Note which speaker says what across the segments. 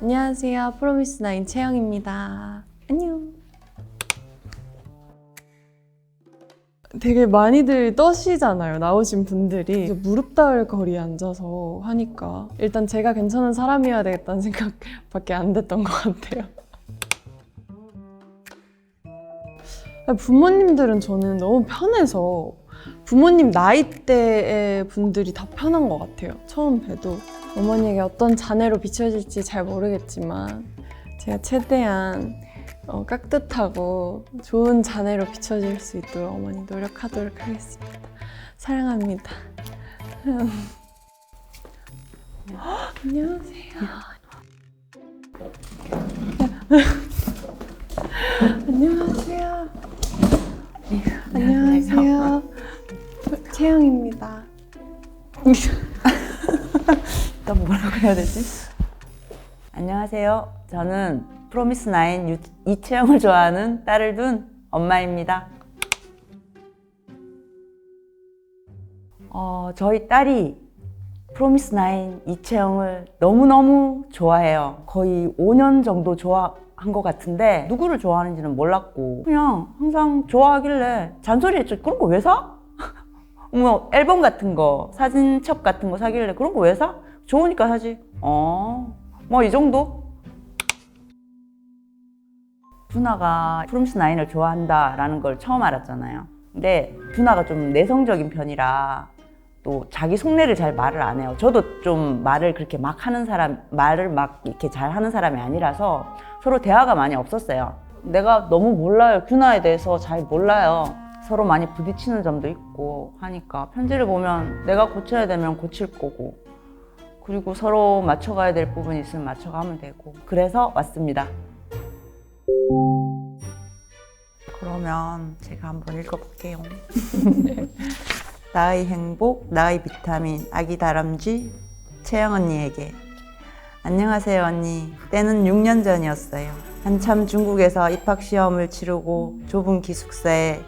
Speaker 1: 안녕하세요. 프로미스나인 채영입니다. 안녕. 되게 많이들 떠시잖아요. 나오신 분들이 무릎 닿을 거리에 앉아서 하니까 일단 제가 괜찮은 사람이어야 되겠다는 생각밖에 안 됐던 것 같아요. 부모님들은 저는 너무 편해서 부모님 나이대의 분들이 다 편한 것 같아요. 처음 봬도 어머니에게 어떤 자네로 비춰질지 잘 모르겠지만 제가 최대한 깍듯하고 좋은 자네로 비춰질 수 있도록 어머니 노력하도록 하겠습니다. 사랑합니다. 안녕하세요. 안녕하세요. 안녕하세요. 채영입니다.
Speaker 2: 또 뭐라고 해야 되지? 안녕하세요. 저는 프로미스나인 이채영을 좋아하는 딸을 둔 엄마입니다. 저희 딸이 프로미스나인 이채영을 너무너무 좋아해요. 거의 5년 정도 좋아한 것 같은데 누구를 좋아하는지는 몰랐고 그냥 항상 좋아하길래 잔소리했죠. 그런 거 왜 사? 뭐 앨범 같은 거, 사진첩 같은 거 사길래 그런 거 왜 사? 좋으니까 사지. 뭐 이 정도? 두나가 프로미스나인을 좋아한다라는 걸 처음 알았잖아요. 근데 두나가 좀 내성적인 편이라 또 자기 속내를 잘 말을 안 해요. 저도 좀 말을 그렇게 막 하는 사람, 말을 막 이렇게 잘 하는 사람이 아니라서 서로 대화가 많이 없었어요. 내가 너무 몰라요. 두나에 대해서 잘 몰라요. 서로 많이 부딪히는 점도 있고 하니까 편지를 보면 내가 고쳐야 되면 고칠 거고 그리고 서로 맞춰가야 될 부분이 있으면 맞춰가면 되고 그래서 왔습니다. 그러면 제가 한번 읽어볼게요. 나의 행복, 나의 비타민, 아기 다람쥐 채영 언니에게. 안녕하세요 언니. 때는 6년 전이었어요. 한참 중국에서 입학시험을 치르고 좁은 기숙사에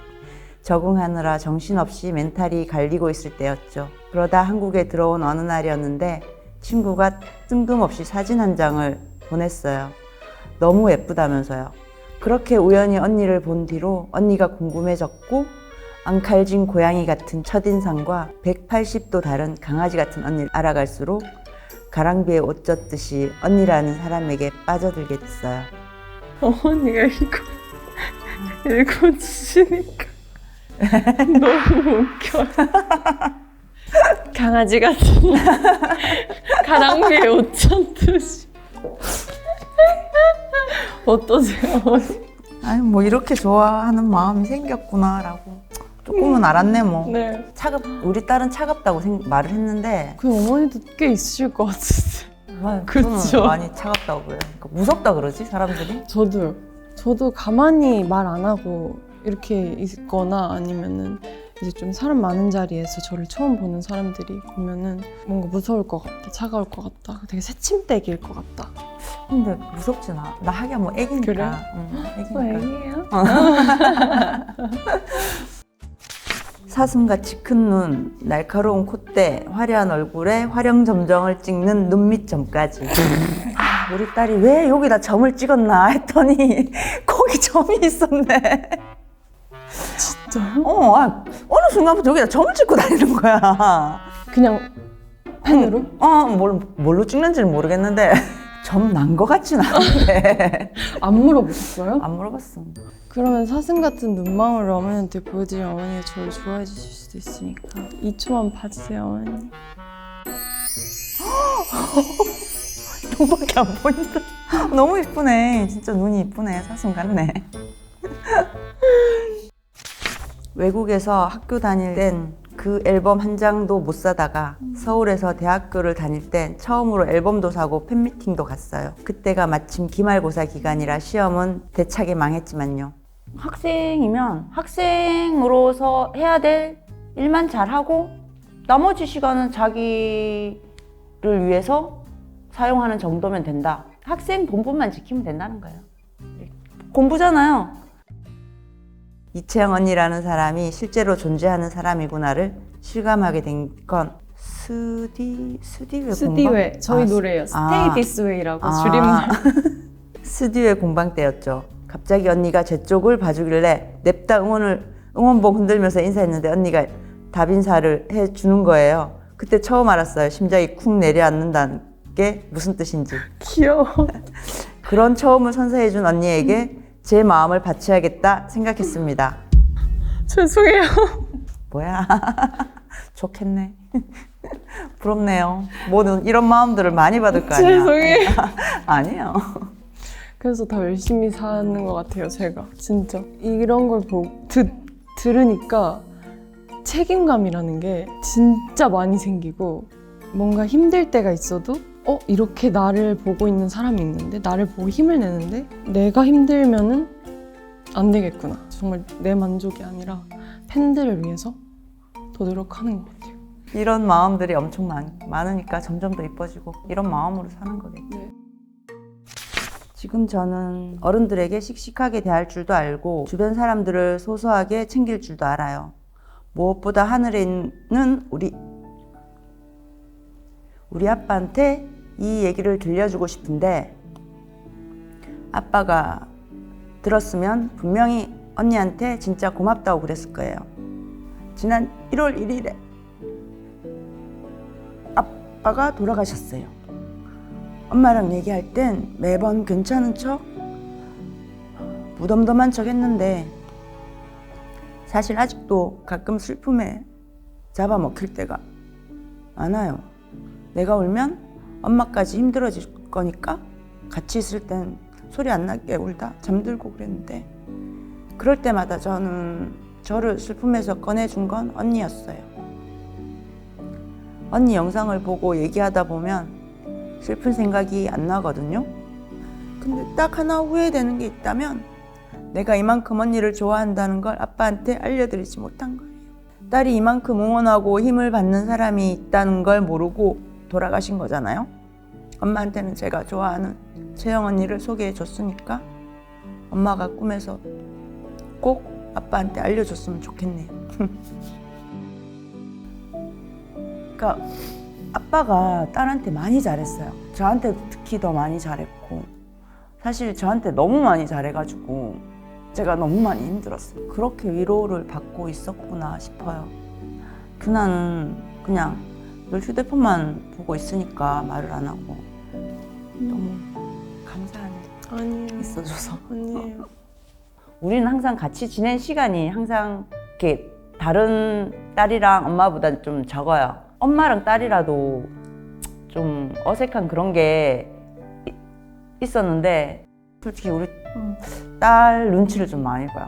Speaker 2: 적응하느라 정신없이 멘탈이 갈리고 있을 때였죠. 그러다 한국에 들어온 어느 날이었는데 친구가 뜬금없이 사진 한 장을 보냈어요. 너무 예쁘다면서요. 그렇게 우연히 언니를 본 뒤로 언니가 궁금해졌고 앙칼진 고양이 같은 첫인상과 180도 다른 강아지 같은 언니를 알아갈수록 가랑비에 옷 젖듯이 언니라는 사람에게 빠져들게 됐어요.
Speaker 1: 어머니가 읽어주시니까 너무 웃겨요. 강아지 같은 가랑비에 옷 젖듯이. 어떠세요, 어머니?
Speaker 2: 아니 뭐 이렇게 좋아하는 마음이 생겼구나라고 조금은 알았네 뭐.
Speaker 1: 네.
Speaker 2: 우리 딸은 차갑다고 말을 했는데
Speaker 1: 그 어머니도 꽤 있으실 것 같은데. 그쵸?
Speaker 2: 저는 많이 차갑다고 그래요. 그러니까 무섭다 그러지 사람들이?
Speaker 1: 저도 가만히 말 안 하고 이렇게 있거나 아니면은 이제 좀 사람 많은 자리에서 저를 처음 보는 사람들이 보면은 뭔가 무서울 것 같다, 차가울 것 같다, 되게 새침대기일 것 같다.
Speaker 2: 근데 무섭진 않아. 나 하기야 뭐 애기니까.
Speaker 1: 그래?
Speaker 2: 응, 애기니까.
Speaker 1: 애기예요?
Speaker 2: 사슴같이 큰 눈, 날카로운 콧대, 화려한 얼굴에 화령점정을 찍는 눈밑 점까지. 우리 딸이 왜 여기다 점을 찍었나 했더니 거기 점이 있었네.
Speaker 1: 진짜요?
Speaker 2: 어느 순간부터 여기다 점을 찍고 다니는 거야.
Speaker 1: 그냥 펜으로?
Speaker 2: 뭘로 찍는지는 모르겠는데 점 난 거 같진 않은데.
Speaker 1: 안 물어보셨어요?
Speaker 2: 안 물어봤어.
Speaker 1: 그러면 사슴 같은 눈망울을 어머니한테 보여드리면 어머니가 저를 좋아해 주실 수도 있으니까 2초만 봐주세요, 어머니.
Speaker 2: 너밖에 안 보인다. 너무 이쁘네. 진짜 눈이 이쁘네. 사슴 같네. 외국에서 학교 다닐 땐 그 앨범 한 장도 못 사다가 서울에서 대학교를 다닐 땐 처음으로 앨범도 사고 팬미팅도 갔어요. 그때가 마침 기말고사 기간이라 시험은 대차게 망했지만요. 학생이면 학생으로서 해야 될 일만 잘하고 나머지 시간은 자기를 위해서 사용하는 정도면 된다. 학생 본분만 지키면 된다는 거예요. 공부잖아요. 이채영 언니라는 사람이 실제로 존재하는 사람이구나를 실감하게 된 건 스디웨
Speaker 1: 스디웨
Speaker 2: 공방?
Speaker 1: 저희 노래예요. Stay This Way라고 줄임말.
Speaker 2: 스디웨 공방 때였죠. 갑자기 언니가 제 쪽을 봐주길래 냅다 응원봉 흔들면서 인사했는데 언니가 답인사를 해주는 거예요. 그때 처음 알았어요. 심장이 쿵 내려앉는다는 게 무슨 뜻인지.
Speaker 1: 귀여워.
Speaker 2: 그런 처음을 선사해준 언니에게 제 마음을 바쳐야겠다 생각했습니다.
Speaker 1: 죄송해요.
Speaker 2: 뭐야? 좋겠네. 부럽네요. 뭐는 이런 마음들을 많이 받을 거 아니야.
Speaker 1: 죄송해요.
Speaker 2: 아니에요.
Speaker 1: 그래서 더 열심히 사는 것 같아요, 제가. 진짜. 이런 걸 들으니까 책임감이라는 게 진짜 많이 생기고 뭔가 힘들 때가 있어도 이렇게 나를 보고 있는 사람이 있는데 나를 보고 힘을 내는데 내가 힘들면은 안 되겠구나. 정말 내 만족이 아니라 팬들을 위해서 더 노력하는 것 같아요.
Speaker 2: 이런 마음들이 엄청 많으니까 점점 더 이뻐지고 이런 마음으로 사는 거겠죠.
Speaker 1: 네.
Speaker 2: 지금 저는 어른들에게 씩씩하게 대할 줄도 알고 주변 사람들을 소소하게 챙길 줄도 알아요. 무엇보다 하늘에 있는 우리 아빠한테 이 얘기를 들려주고 싶은데 아빠가 들었으면 분명히 언니한테 진짜 고맙다고 그랬을 거예요. 지난 1월 1일에 아빠가 돌아가셨어요. 엄마랑 얘기할 땐 매번 괜찮은 척 무덤덤한 척 했는데 사실 아직도 가끔 슬픔에 잡아먹힐 때가 많아요. 내가 울면 엄마까지 힘들어질 거니까 같이 있을 땐 소리 안 나게 울다 잠들고 그랬는데 그럴 때마다 저는 저를 슬픔에서 꺼내준 건 언니였어요. 언니 영상을 보고 얘기하다 보면 슬픈 생각이 안 나거든요. 근데 딱 하나 후회되는 게 있다면 내가 이만큼 언니를 좋아한다는 걸 아빠한테 알려드리지 못한 거예요. 딸이 이만큼 응원하고 힘을 받는 사람이 있다는 걸 모르고 돌아가신 거잖아요. 엄마한테는 제가 좋아하는 채영 언니를 소개해 줬으니까 엄마가 꿈에서 꼭 아빠한테 알려줬으면 좋겠네요. 그러니까 아빠가 딸한테 많이 잘했어요. 저한테 특히 더 많이 잘했고 사실 저한테 너무 많이 잘해가지고 제가 너무 많이 힘들었어요. 그렇게 위로를 받고 있었구나 싶어요. 누나는 그냥 늘 휴대폰만 보고 있으니까 말을 안 하고 너무 감사하네.
Speaker 1: 아니에요.
Speaker 2: 있어줘서.
Speaker 1: 아니에요.
Speaker 2: 우리는 항상 같이 지낸 시간이 항상 이렇게 다른 딸이랑 엄마보다 좀 적어요. 엄마랑 딸이라도 좀 어색한 그런 게 있었는데 솔직히 우리 딸 눈치를 좀 많이 봐요.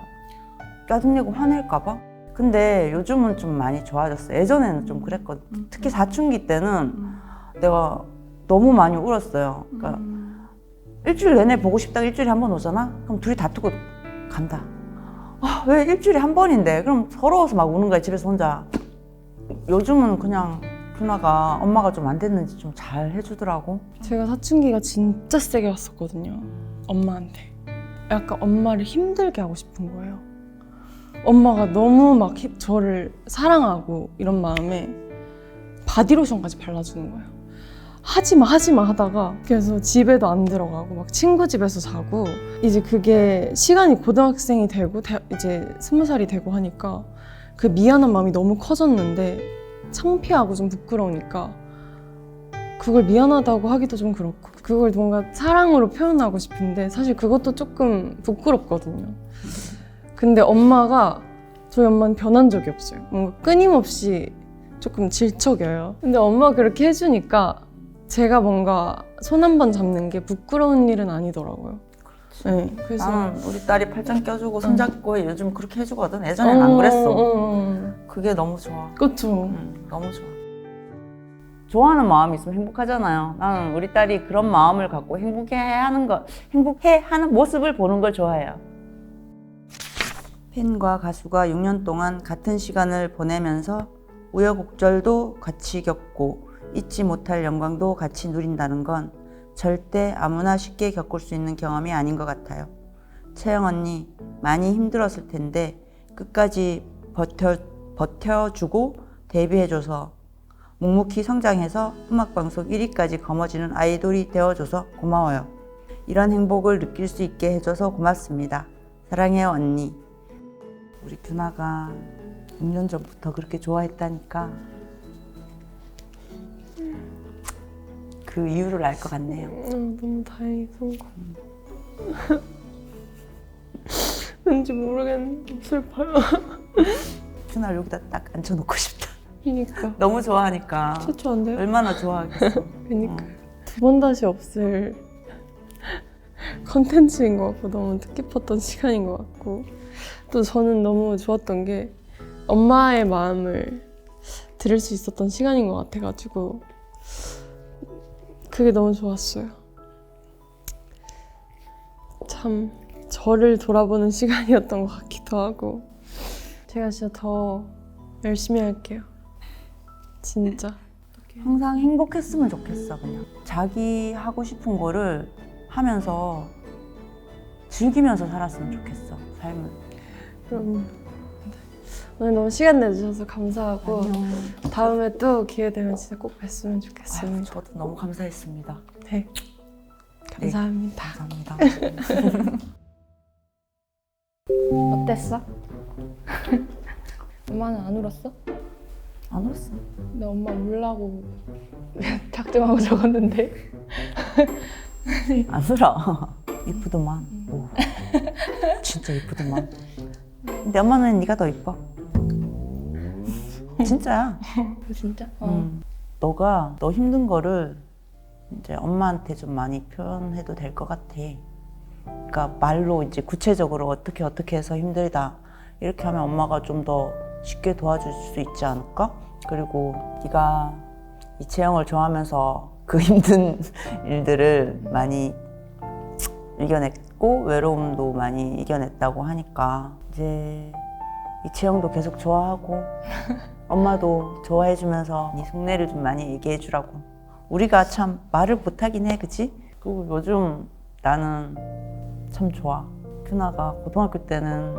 Speaker 2: 짜증내고 화낼까 봐. 근데 요즘은 좀 많이 좋아졌어요. 예전에는 좀 그랬거든. 특히 사춘기 때는 내가 너무 많이 울었어요. 그러니까 일주일 내내 보고 싶다가 일주일에 한 번 오잖아? 그럼 둘이 다투고 간다. 왜 일주일에 한 번인데? 그럼 서러워서 막 우는 거야, 집에서 혼자. 요즘은 그냥 누나가 엄마가 좀 안 됐는지 좀 잘 해주더라고.
Speaker 1: 제가 사춘기가 진짜 세게 왔었거든요. 엄마한테. 약간 엄마를 힘들게 하고 싶은 거예요. 엄마가 너무 막 저를 사랑하고 이런 마음에 바디로션까지 발라주는 거예요. 하지마 하다가 그래서 집에도 안 들어가고 막 친구 집에서 자고 이제 그게 시간이 고등학생이 되고 이제 20살이 되고 하니까 그 미안한 마음이 너무 커졌는데 창피하고 좀 부끄러우니까 그걸 미안하다고 하기도 좀 그렇고 그걸 뭔가 사랑으로 표현하고 싶은데 사실 그것도 조금 부끄럽거든요. 근데 엄마가 저희 엄마는 변한 적이 없어요. 뭔가 끊임없이 조금 질척여요. 근데 엄마가 그렇게 해주니까 제가 뭔가 손 한 번 잡는 게 부끄러운 일은 아니더라고요. 네, 그래서
Speaker 2: 나는 우리 딸이 팔짱 껴주고 손잡고 요즘 그렇게 해주거든. 예전엔 안 그랬어. 그게 너무 좋아.
Speaker 1: 그쵸.
Speaker 2: 너무 좋아. 좋아하는 마음이 있으면 행복하잖아요. 나는 우리 딸이 그런 마음을 갖고 행복해하는 모습을 보는 걸 좋아해요. 팬과 가수가 6년 동안 같은 시간을 보내면서 우여곡절도 같이 겪고 잊지 못할 영광도 같이 누린다는 건 절대 아무나 쉽게 겪을 수 있는 경험이 아닌 것 같아요. 채영 언니 많이 힘들었을 텐데 끝까지 버텨주고 데뷔해줘서 묵묵히 성장해서 음악방송 1위까지 거머쥐는 아이돌이 되어줘서 고마워요. 이런 행복을 느낄 수 있게 해줘서 고맙습니다. 사랑해요 언니. 우리 규나가 6년 전부터 그렇게 좋아했다니까 그 이유를 알 것 같네요.
Speaker 1: 너무 다행히 성공. 왠지 모르겠는데 슬퍼요.
Speaker 2: 규나를 여기다 딱 앉혀놓고 싶다.
Speaker 1: 그니까
Speaker 2: 너무 좋아하니까
Speaker 1: 최초 안 돼요?
Speaker 2: 얼마나 좋아하겠어.
Speaker 1: 그니까 두 번 다시 없을 컨텐츠인 것 같고 너무 뜻깊었던 시간인 것 같고 또 저는 너무 좋았던 게 엄마의 마음을 들을 수 있었던 시간인 것 같아가지고 그게 너무 좋았어요. 참 저를 돌아보는 시간이었던 것 같기도 하고 제가 진짜 더 열심히 할게요. 진짜.
Speaker 2: 항상 행복했으면 좋겠어. 그냥 자기 하고 싶은 거를 하면서 즐기면서 살았으면 좋겠어. 삶을.
Speaker 1: 그럼 오늘 너무 시간 내주셔서 감사하고
Speaker 2: 안녕.
Speaker 1: 다음에 또 기회 되면 진짜 꼭 뵀으면
Speaker 2: 아유,
Speaker 1: 좋겠습니다.
Speaker 2: 저도 너무 감사했습니다.
Speaker 1: 네, 감사합니다.
Speaker 2: 감사합니다.
Speaker 3: 어땠어? 엄마는 안 울었어?
Speaker 2: 안 울었어.
Speaker 3: 근데 엄마 울라고 작정하고 적었는데
Speaker 2: 안 울어. 이쁘더만. 오. 진짜 이쁘더만. 근데 엄마는 네가 더 이뻐. 진짜야.
Speaker 3: 진짜?
Speaker 2: 너가 너 힘든 거를 이제 엄마한테 좀 많이 표현해도 될 것 같아. 그러니까 말로 이제 구체적으로 어떻게 해서 힘들다 이렇게 하면 엄마가 좀 더 쉽게 도와줄 수 있지 않을까? 그리고 네가 이채영을 좋아하면서 그 힘든 일들을 많이 이겨냈고 외로움도 많이 이겨냈다고 하니까 이제 이채영도 계속 좋아하고 엄마도 좋아해주면서 네 속내를 좀 많이 얘기해주라고. 우리가 참 말을 못하긴 해, 그치? 그리고 요즘 나는 참 좋아. 규나가 고등학교 때는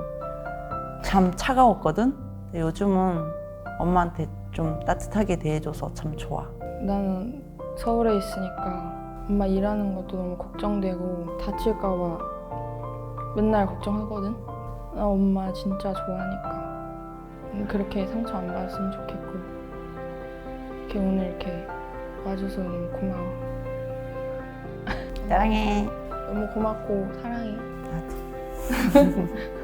Speaker 2: 참 차가웠거든? 근데 요즘은 엄마한테 좀 따뜻하게 대해줘서 참 좋아.
Speaker 3: 나는 서울에 있으니까 엄마 일하는 것도 너무 걱정되고 다칠까 봐 맨날 걱정하거든. 나 엄마 진짜 좋아하니까 그렇게 상처 안 받았으면 좋겠고 이렇게 오늘 이렇게 와줘서 너무 고마워.
Speaker 2: 사랑해.
Speaker 3: 너무 고맙고 사랑해.
Speaker 2: 나도.